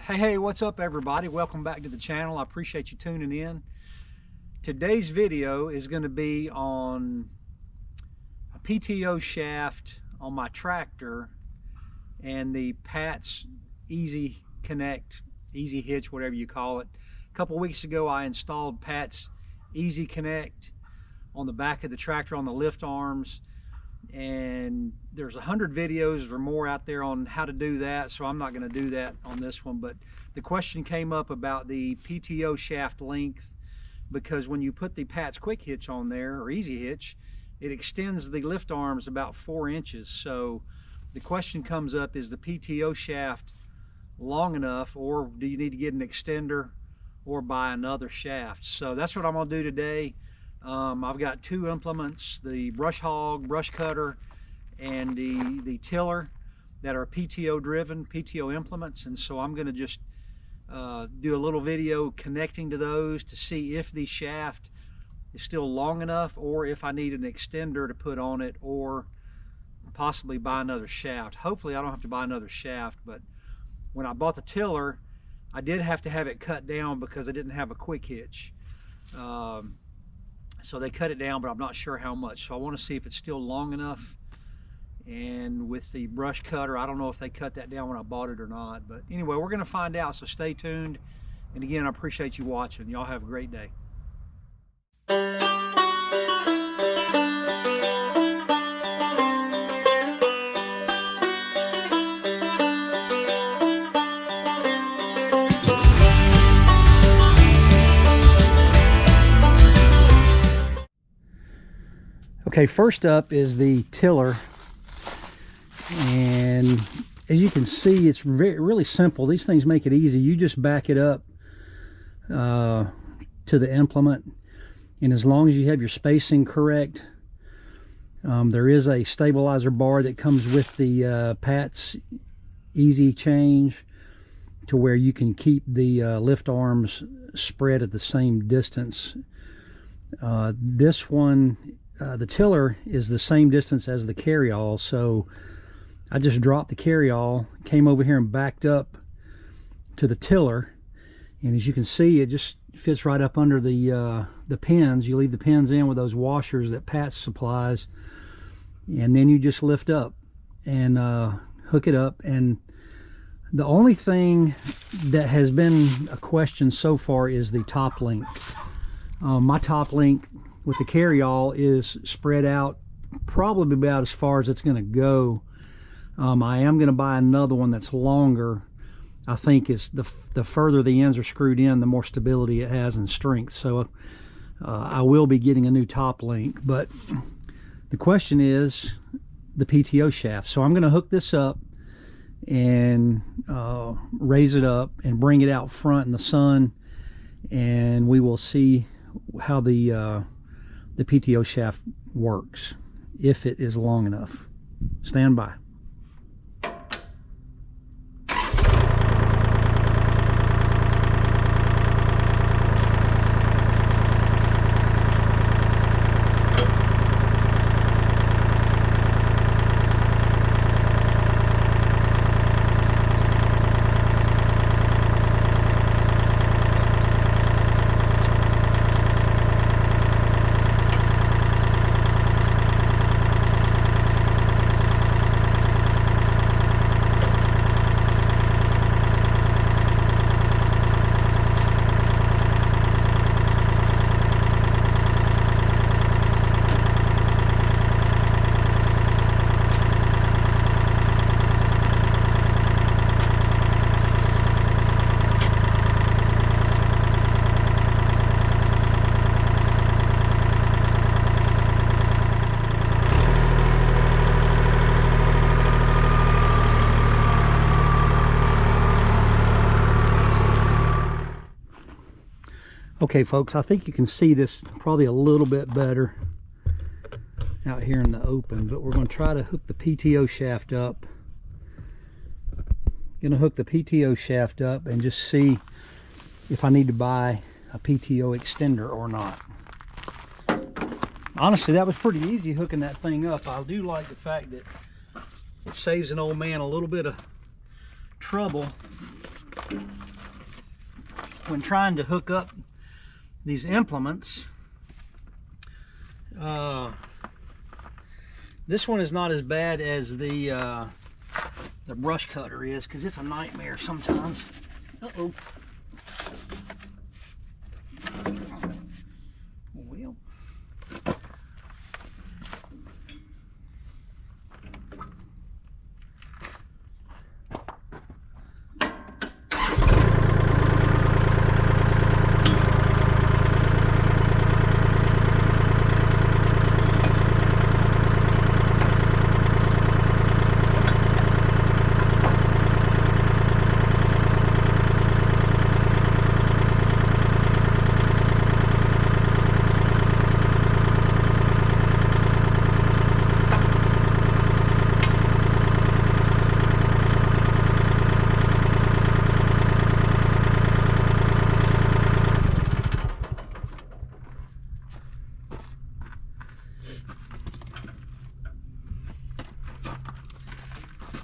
Hey, what's up everybody? Welcome back to the channel. I appreciate you tuning in. Today's video is going to be on a PTO shaft on my tractor and the Pat's Easy Connect, Easy Hitch, whatever you call it. A couple weeks ago I installed Pat's Easy Connect on the back of the tractor on the lift arms, and there's 100 videos or more out there on how to do that, so I'm not going to do that on this one. But the question came up about the PTO shaft length, because when you put the Pat's Quick Hitch on there, or Easy Hitch, it extends the lift arms about 4 inches. So the question comes up, is the PTO shaft long enough, or do you need to get an extender or buy another shaft? So that's what I'm going to do today. I've got two implements, the brush hog, brush cutter, and the tiller, that are PTO driven, PTO implements. And so I'm going to just do a little video connecting to those to see if the shaft is still long enough, or if I need an extender to put on it, or possibly buy another shaft. Hopefully I don't have to buy another shaft, but when I bought the tiller, I did have to have it cut down because I didn't have a quick hitch. So they cut it down, but I'm not sure how much. So I want to see if it's still long enough. And with the brush cutter, I don't know if they cut that down when I bought it or not. But anyway, we're going to find out, so stay tuned. And again, I appreciate you watching. Y'all have a great day. Okay, first up is the tiller, and as you can see, it's really simple. These things make it easy. You just back it up to the implement, and as long as you have your spacing correct, there is a stabilizer bar that comes with the Pat's Easy Change, to where you can keep the lift arms spread at the same distance. This one, the tiller, is the same distance as the carryall, so I just dropped the carryall, came over here and backed up to the tiller, and as you can see, it just fits right up under the pins. You leave the pins in with those washers that Pat supplies, and then you just lift up and hook it up. And the only thing that has been a question so far is the top link. My top link with the carryall is spread out probably about as far as it's going to go. I am going to buy another one that's longer. I think it's the further the ends are screwed in, the more stability it has and strength. So I will be getting a new top link. But the question is the PTO shaft. So I'm going to hook this up and raise it up and bring it out front in the sun, and we will see how the PTO shaft works, if it is long enough. Stand by. Okay folks, I think you can see this probably a little bit better out here in the open, but we're going to try to hook the PTO shaft up. Going to hook the PTO shaft up and just see if I need to buy a PTO extender or not. Honestly, that was pretty easy hooking that thing up. I do like the fact that it saves an old man a little bit of trouble when trying to hook up these implements, this one is not as bad as the brush cutter is, because it's a nightmare sometimes. Uh-oh. Well.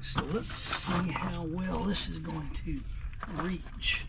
So let's see how well this is going to reach.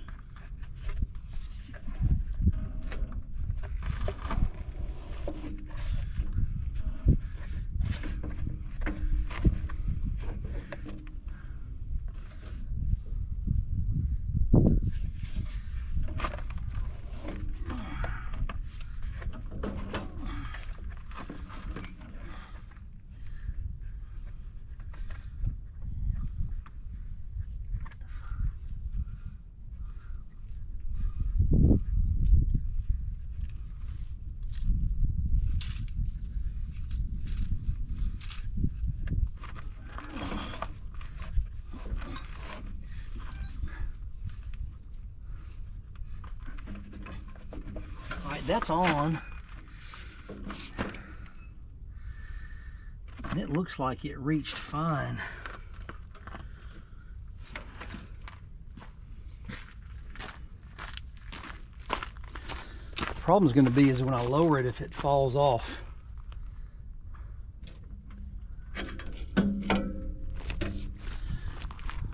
That's on, and it looks like it reached fine. The problem's going to be is when I lower it, if it falls off.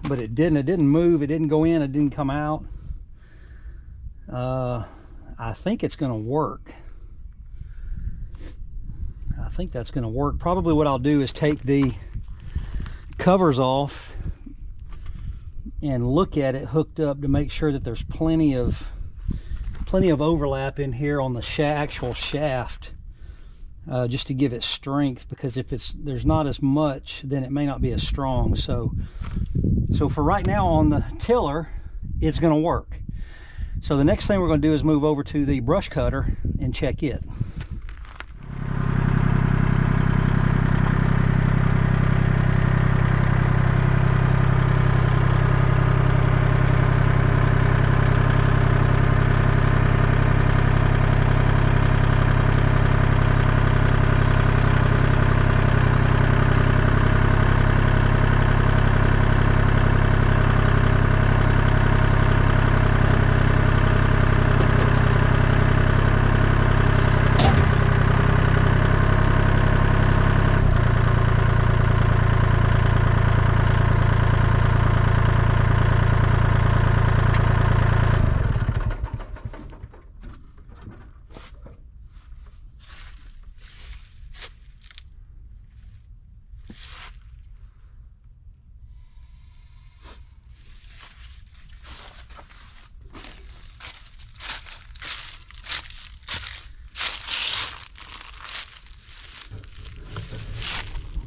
But it didn't move, it didn't go in, it didn't come out. I think it's going to work. I think that's going to work. Probably what I'll do is take the covers off and look at it hooked up to make sure that there's plenty of overlap in here on the actual shaft, just to give it strength, because if there's not as much, then it may not be as strong. So for right now on the tiller, it's going to work. So the next thing we're going to do is move over to the brush cutter and check it.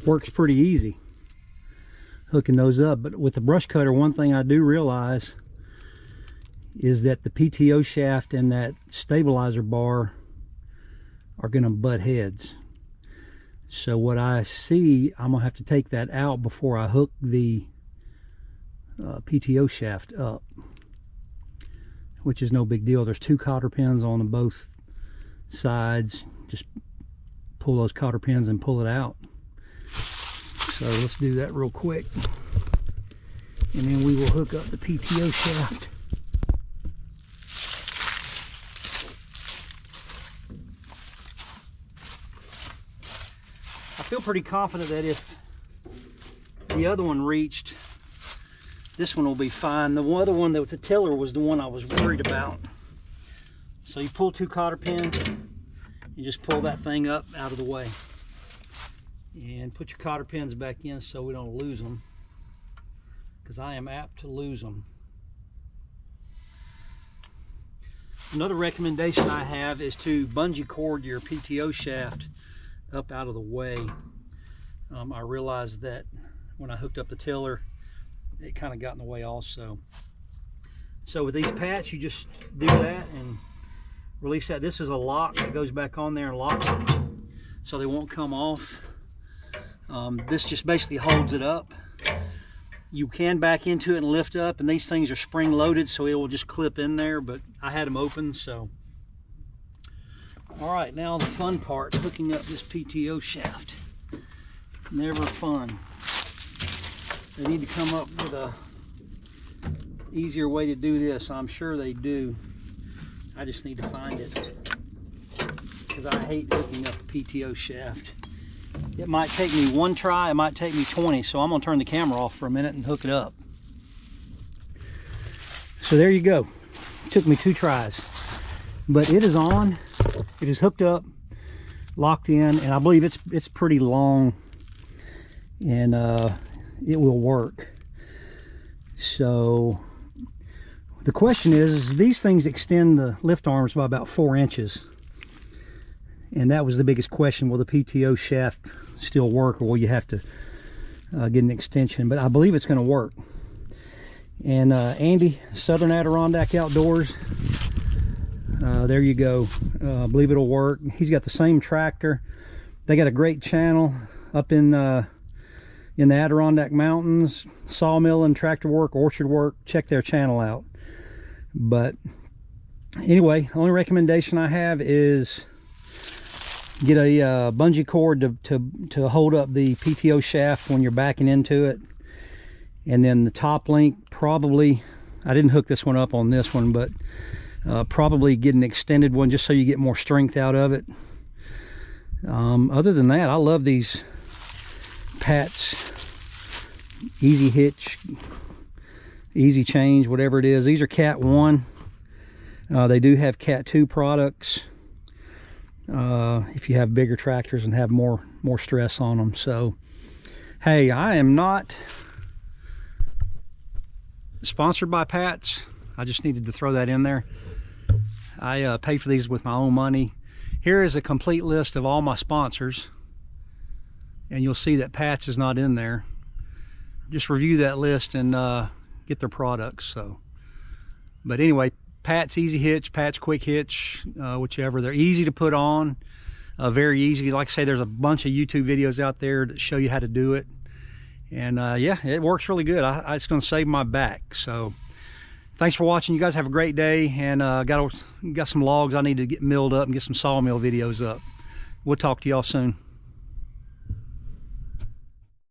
Works pretty easy hooking those up. But with the brush cutter, one thing I do realize is that the PTO shaft and that stabilizer bar are going to butt heads. So what I see, I'm gonna have to take that out before I hook the PTO shaft up, which is no big deal. There's 2 cotter pins on both sides. Just pull those cotter pins and pull it out. So let's do that real quick, and then we will hook up the PTO shaft. I feel pretty confident that if the other one reached this one will be fine. The other one, the tiller, was the one I was worried about. So you pull 2 cotter pins, you just pull that thing up out of the way. And put your cotter pins back in so we don't lose them, because I am apt to lose them. Another recommendation I have is to bungee cord your PTO shaft up out of the way. I realized that when I hooked up the tiller, it kind of got in the way also. So with these pats, you just do that and release that. This is a lock that goes back on there and locks it, so they won't come off. This just basically holds it up. You can back into it and lift up, and these things are spring loaded, so it will just clip in there, but I had them open, so. All right, now the fun part, hooking up this PTO shaft. Never fun. They need to come up with a easier way to do this. I'm sure they do. I just need to find it, because I hate hooking up a PTO shaft. It might take me 1 try, it might take me 20, so I'm gonna turn the camera off for a minute and hook it up. So there you go. It took me 2 tries, but it is on. It is hooked up, locked in, and I believe it's pretty long, and it will work. So the question is these things extend the lift arms by about 4 inches. And that was the biggest question. Will the PTO shaft still work, or will you have to get an extension? But I believe it's going to work. And Andy, Southern Adirondack Outdoors, there you go. I believe it'll work. He's got the same tractor. They got a great channel up in the Adirondack Mountains. Sawmill and tractor work, orchard work. Check their channel out. But anyway, the only recommendation I have is get a bungee cord to hold up the PTO shaft when you're backing into it. And then the top link, probably, I didn't hook this one up on this one, but probably get an extended one just so you get more strength out of it. Other than that, I love these Pats, easy hitch, easy change, whatever it is. These are Cat 1. They do have Cat 2 products. If you have bigger tractors and have more stress on them. So hey, I am not sponsored by Pats. I just needed to throw that in there. I pay for these with my own money. Here is a complete list of all my sponsors, and you'll see that Pats is not in there. Just review that list and get their products. So, but anyway, Pat's Easy Hitch, Pat's Quick Hitch, whichever. They're easy to put on, very easy. Like I say, there's a bunch of YouTube videos out there that show you how to do it. And yeah, it works really good. It's going to save my back. So thanks for watching. You guys have a great day. And got some logs I need to get milled up and get some sawmill videos up. We'll talk to y'all soon.